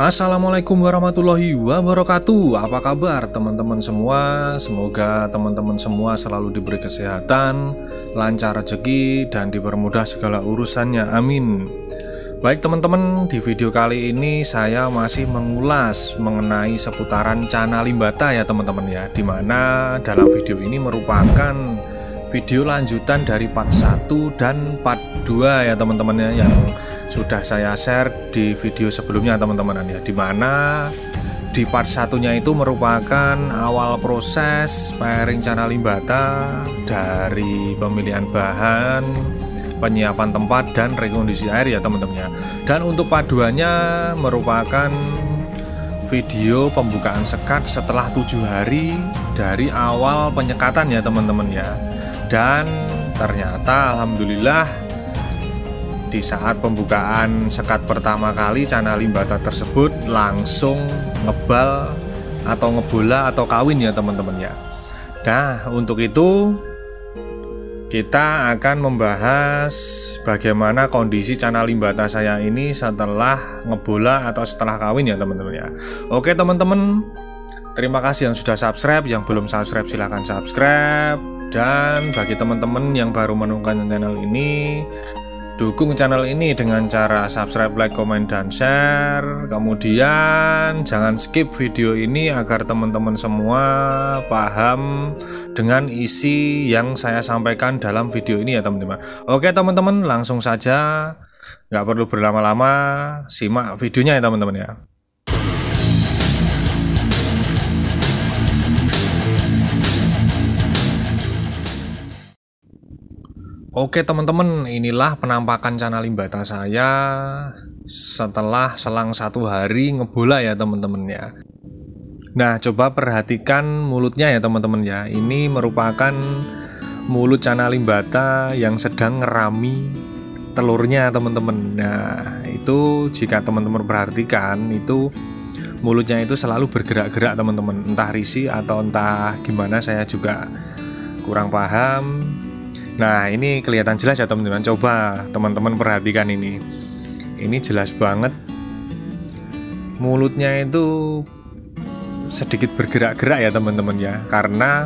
Assalamualaikum warahmatullahi wabarakatuh. Apa kabar teman-teman semua? Semoga teman-teman semua selalu diberi kesehatan, lancar rezeki, dan dipermudah segala urusannya. Amin. Baik teman-teman, di video kali ini saya masih mengulas mengenai seputaran Cana Limbata ya teman-teman ya, dimana dalam video ini merupakan video lanjutan dari part 1 dan part 2 ya teman-teman ya, yang sudah saya share di video sebelumnya teman-teman ya, dimana di part satunya itu merupakan awal proses pairing Cana Limbata dari pemilihan bahan, penyiapan tempat, dan rekondisi air ya teman-teman ya. Dan untuk part 2 nya merupakan video pembukaan sekat setelah 7 hari dari awal penyekatan ya teman-teman ya. Dan ternyata alhamdulillah di saat pembukaan sekat pertama kali Cana Limbata tersebut langsung ngebal atau ngebola atau kawin ya teman-teman ya. Nah untuk itu kita akan membahas bagaimana kondisi Cana Limbata saya ini setelah ngebola atau setelah kawin ya teman-teman ya. Oke teman-teman, terima kasih yang sudah subscribe, yang belum subscribe silahkan subscribe. Dan bagi teman-teman yang baru menemukan channel ini, dukung channel ini dengan cara subscribe, like, komen, dan share. Kemudian jangan skip video ini agar teman-teman semua paham dengan isi yang saya sampaikan dalam video ini ya teman-teman. Oke teman-teman, langsung saja, nggak perlu berlama-lama, simak videonya ya teman-teman ya. Oke teman-teman, inilah penampakan Cana Limbata saya setelah selang 1 hari ngebola ya teman-teman ya. Nah coba perhatikan mulutnya ya teman-teman ya. Ini merupakan mulut Cana Limbata yang sedang ngerami telurnya teman-teman. Nah itu jika teman-teman perhatikan, itu mulutnya itu selalu bergerak-gerak teman-teman. Entah risih atau entah gimana, saya juga kurang paham. Nah ini kelihatan jelas ya teman-teman. Coba teman-teman perhatikan ini. Ini jelas banget mulutnya itu sedikit bergerak-gerak ya teman-teman ya. Karena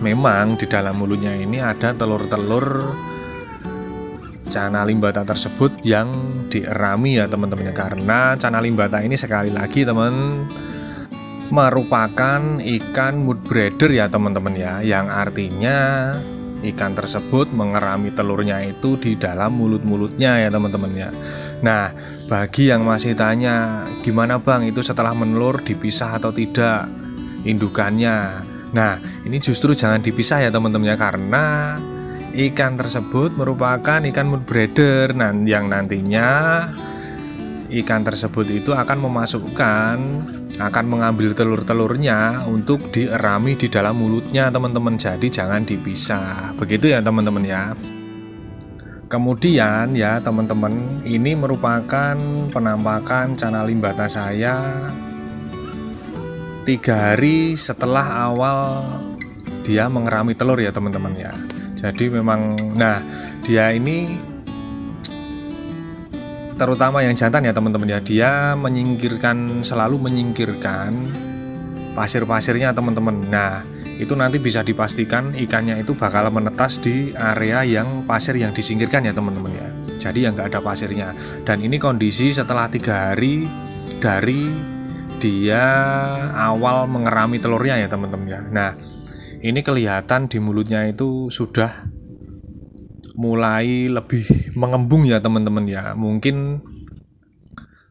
memang di dalam mulutnya ini ada telur-telur Cana Limbata tersebut yang dierami ya teman-teman ya. Karena Cana Limbata ini sekali lagi teman, merupakan ikan mood breeder ya teman-teman ya. Yang artinya ikan tersebut mengerami telurnya itu di dalam mulut-mulutnya ya teman-teman ya. Nah bagi yang masih tanya, gimana bang itu setelah menelur dipisah atau tidak indukannya? Nah ini justru jangan dipisah ya teman-teman ya, karena ikan tersebut merupakan ikan mood breeder yang nantinya ikan tersebut itu akan mengambil telur-telurnya untuk dierami di dalam mulutnya teman-teman. Jadi jangan dipisah, begitu ya teman-teman ya. Kemudian ya teman-teman, ini merupakan penampakan Cana Limbata saya 3 hari setelah awal dia mengerami telur ya teman-teman ya. Jadi memang, nah dia ini terutama yang jantan ya teman-teman ya, dia selalu menyingkirkan pasir-pasirnya teman-teman. Nah itu nanti bisa dipastikan ikannya itu bakal menetas di area yang pasir yang disingkirkan ya teman-teman ya. Jadi yang nggak ada pasirnya. Dan ini kondisi setelah 3 hari dari dia awal mengerami telurnya ya teman-teman ya. Nah ini kelihatan di mulutnya itu sudah mulai lebih mengembung ya teman-teman ya. Mungkin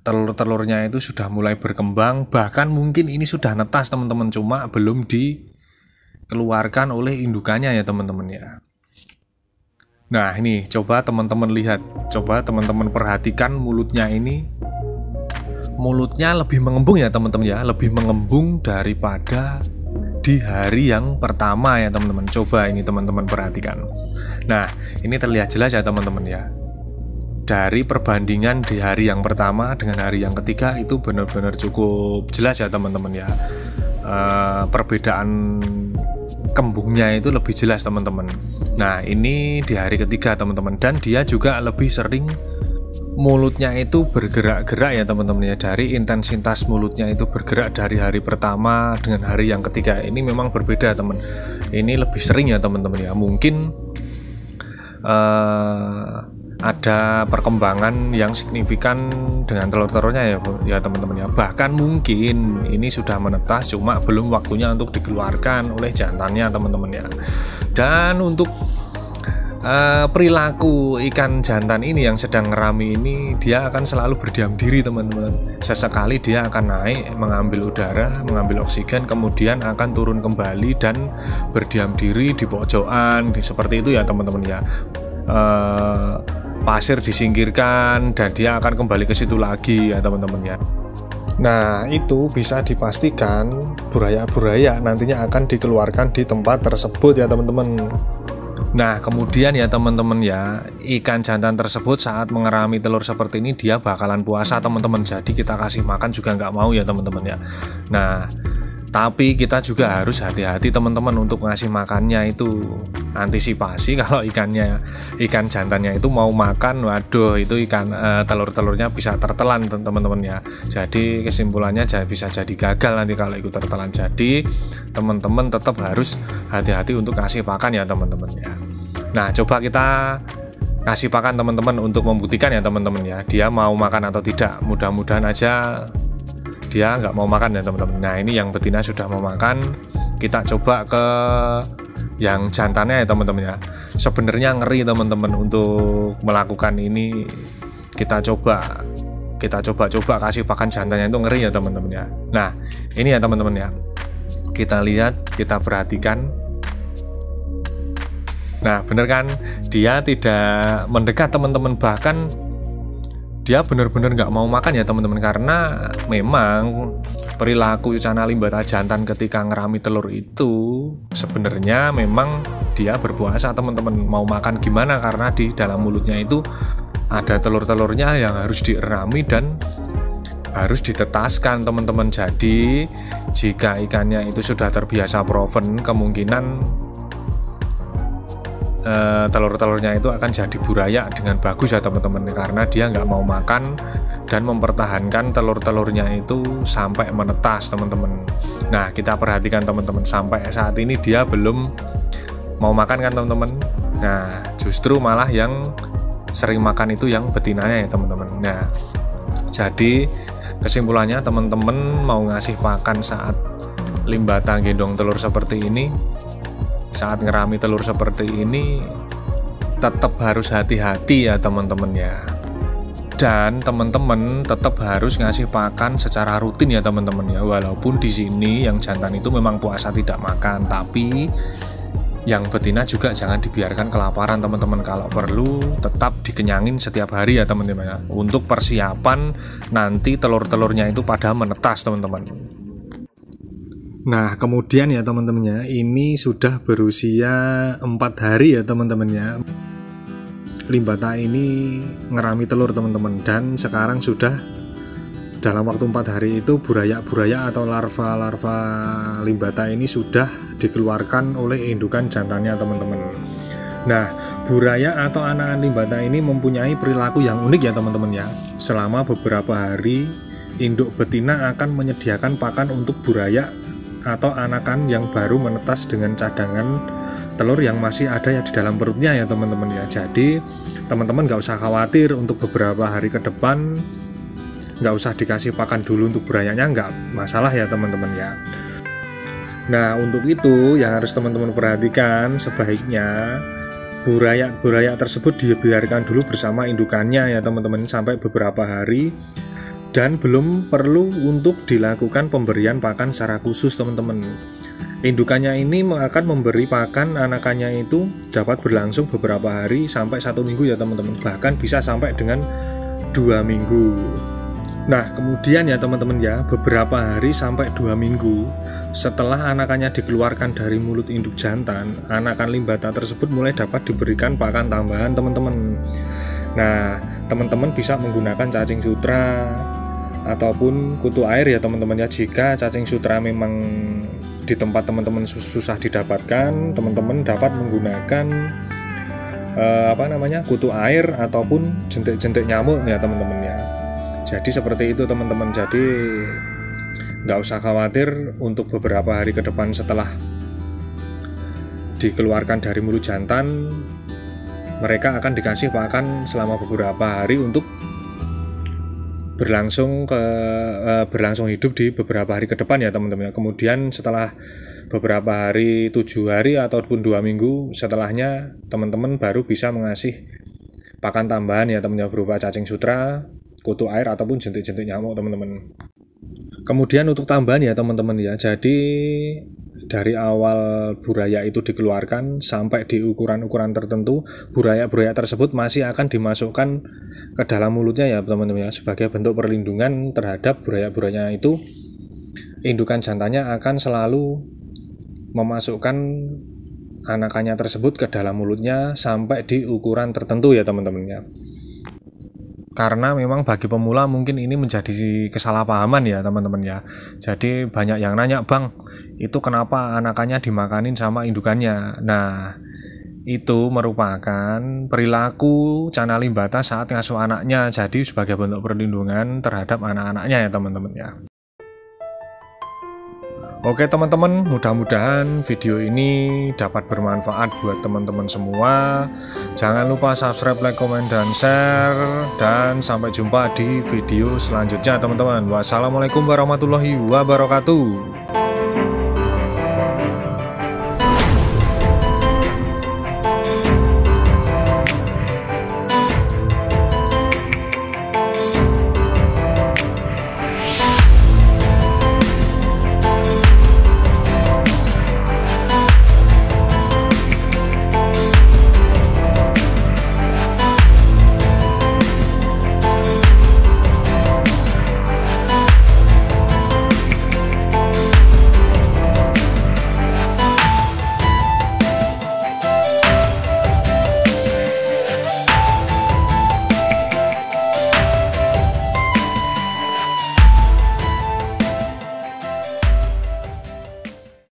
telur-telurnya itu sudah mulai berkembang, bahkan mungkin ini sudah netas teman-teman, cuma belum dikeluarkan oleh indukannya ya teman-teman ya. Nah ini coba teman-teman lihat, coba teman-teman perhatikan mulutnya ini. Mulutnya lebih mengembung ya teman-teman ya, lebih mengembung daripada di hari yang pertama ya teman-teman. Coba ini teman-teman perhatikan. Nah ini terlihat jelas ya teman-teman ya. Dari perbandingan di hari yang pertama dengan hari yang ketiga itu benar-benar cukup jelas ya teman-teman ya. Perbedaan kembungnya itu lebih jelas teman-teman. Nah ini di hari ketiga teman-teman, dan dia juga lebih sering mulutnya itu bergerak-gerak ya teman-teman ya. Dari intensitas mulutnya itu bergerak dari hari pertama dengan hari yang ketiga ini memang berbeda teman. Ini lebih sering ya teman-teman ya. Mungkin ada perkembangan yang signifikan dengan telur-telurnya ya teman-teman ya. Bahkan mungkin ini sudah menetas, cuma belum waktunya untuk dikeluarkan oleh jantannya teman-teman ya. Dan untuk perilaku ikan jantan ini yang sedang ngerami ini, dia akan selalu berdiam diri teman-teman. Sesekali dia akan naik mengambil udara, mengambil oksigen, kemudian akan turun kembali dan berdiam diri di pojokan seperti itu ya teman-teman ya. Pasir disingkirkan dan dia akan kembali ke situ lagi ya teman-teman ya. Nah, itu bisa dipastikan buraya-buraya nantinya akan dikeluarkan di tempat tersebut ya teman-teman. Nah, kemudian ya teman-teman ya, ikan jantan tersebut saat mengerami telur seperti ini dia bakalan puasa teman-teman. Jadi kita kasih makan juga nggak mau ya teman-teman ya. Nah, tapi kita juga harus hati-hati teman-teman untuk ngasih makannya itu. Antisipasi kalau ikan jantannya itu mau makan, waduh itu ikan telur-telurnya bisa tertelan teman-teman ya. Jadi kesimpulannya bisa jadi gagal nanti kalau ikut tertelan. Jadi teman-teman tetap harus hati-hati untuk kasih pakan ya teman-teman ya. Nah, coba kita kasih pakan teman-teman untuk membuktikan ya teman-teman ya, dia mau makan atau tidak. Mudah-mudahan aja dia nggak mau makan ya teman-teman. Nah, ini yang betina sudah mau makan. Kita coba ke yang jantannya ya teman-teman ya. Sebenarnya ngeri teman-teman untuk melakukan ini. Kita coba kasih pakan jantannya itu ngeri ya teman-teman ya. Nah, ini ya teman-teman ya, kita lihat, kita perhatikan. Nah, bener kan, dia tidak mendekat teman-teman, bahkan dia benar-benar nggak mau makan ya teman-teman, karena memang perilaku Cana limbata jantan ketika ngerami telur itu sebenarnya memang dia berpuasa teman-teman. Mau makan gimana, karena di dalam mulutnya itu ada telur-telurnya yang harus dierami dan harus ditetaskan teman-teman. Jadi jika ikannya itu sudah terbiasa proven, kemungkinan telur-telurnya itu akan jadi buraya dengan bagus ya teman-teman, karena dia nggak mau makan dan mempertahankan telur-telurnya itu sampai menetas teman-teman. Nah, kita perhatikan teman-teman, sampai saat ini dia belum mau makan kan teman-teman. Nah, justru malah yang sering makan itu yang betinanya ya teman-teman. Nah, jadi kesimpulannya teman-teman mau ngasih pakan saat limbata gendong telur seperti ini, saat ngerami telur seperti ini, tetap harus hati-hati ya teman-teman ya. Dan teman-teman tetap harus ngasih pakan secara rutin ya teman-teman ya. Walaupun di sini yang jantan itu memang puasa tidak makan, tapi yang betina juga jangan dibiarkan kelaparan teman-teman. Kalau perlu tetap dikenyangin setiap hari ya teman-teman ya, untuk persiapan nanti telur-telurnya itu pada menetas teman-teman. Nah, kemudian ya teman-teman ya, ini sudah berusia 4 hari ya teman-teman ya, limbata ini ngerami telur teman-teman. Dan sekarang sudah dalam waktu 4 hari itu buraya-buraya atau larva-larva limbata ini sudah dikeluarkan oleh indukan jantannya teman-teman. Nah, buraya atau anakan limbata ini mempunyai perilaku yang unik ya teman-teman ya. Selama beberapa hari induk betina akan menyediakan pakan untuk buraya atau anakan yang baru menetas dengan cadangan telur yang masih ada ya di dalam perutnya ya teman-teman ya. Jadi teman-teman nggak usah khawatir untuk beberapa hari ke depan, nggak usah dikasih pakan dulu untuk burayanya, nggak masalah ya teman-teman ya. Nah, untuk itu yang harus teman-teman perhatikan, sebaiknya buraya tersebut dibiarkan dulu bersama indukannya ya teman-teman sampai beberapa hari, dan belum perlu untuk dilakukan pemberian pakan secara khusus teman-teman. Indukannya ini akan memberi pakan anakannya itu dapat berlangsung beberapa hari sampai 1 minggu ya teman-teman, bahkan bisa sampai dengan 2 minggu. Nah, kemudian ya teman-teman ya, beberapa hari sampai 2 minggu setelah anakannya dikeluarkan dari mulut induk jantan, anakan limbata tersebut mulai dapat diberikan pakan tambahan teman-teman. Nah, teman-teman bisa menggunakan cacing sutra ataupun kutu air ya teman-teman ya. Jika cacing sutra memang di tempat teman-teman susah didapatkan, teman-teman dapat menggunakan kutu air ataupun jentik-jentik nyamuk ya teman-teman ya. Jadi seperti itu teman-teman. Jadi nggak usah khawatir untuk beberapa hari ke depan setelah dikeluarkan dari mulut jantan, mereka akan dikasih pakan selama beberapa hari untuk berlangsung hidup di beberapa hari ke depan ya teman-teman. Kemudian setelah beberapa hari, 7 hari ataupun 2 minggu setelahnya, teman-teman baru bisa mengasih pakan tambahan ya teman-teman, berupa cacing sutra, kutu air ataupun jentik-jentik nyamuk teman-teman. Kemudian untuk tambahan ya teman-teman ya, jadi dari awal buraya itu dikeluarkan sampai di ukuran-ukuran tertentu, buraya-buraya tersebut masih akan dimasukkan ke dalam mulutnya ya teman-teman ya, sebagai bentuk perlindungan terhadap buraya-buranya itu. Indukan jantannya akan selalu memasukkan anakannya tersebut ke dalam mulutnya sampai di ukuran tertentu ya teman-teman ya. Karena memang bagi pemula mungkin ini menjadi kesalahpahaman ya teman-teman ya. Jadi banyak yang nanya, "Bang, itu kenapa anakannya dimakanin sama indukannya?" Nah, itu merupakan perilaku Cana Limbata saat ngasuh anaknya. Jadi sebagai bentuk perlindungan terhadap anak-anaknya ya teman-teman ya. Oke teman-teman, mudah-mudahan video ini dapat bermanfaat buat teman-teman semua. Jangan lupa subscribe, like, komen, dan share. Dan sampai jumpa di video selanjutnya teman-teman. Wassalamualaikum warahmatullahi wabarakatuh.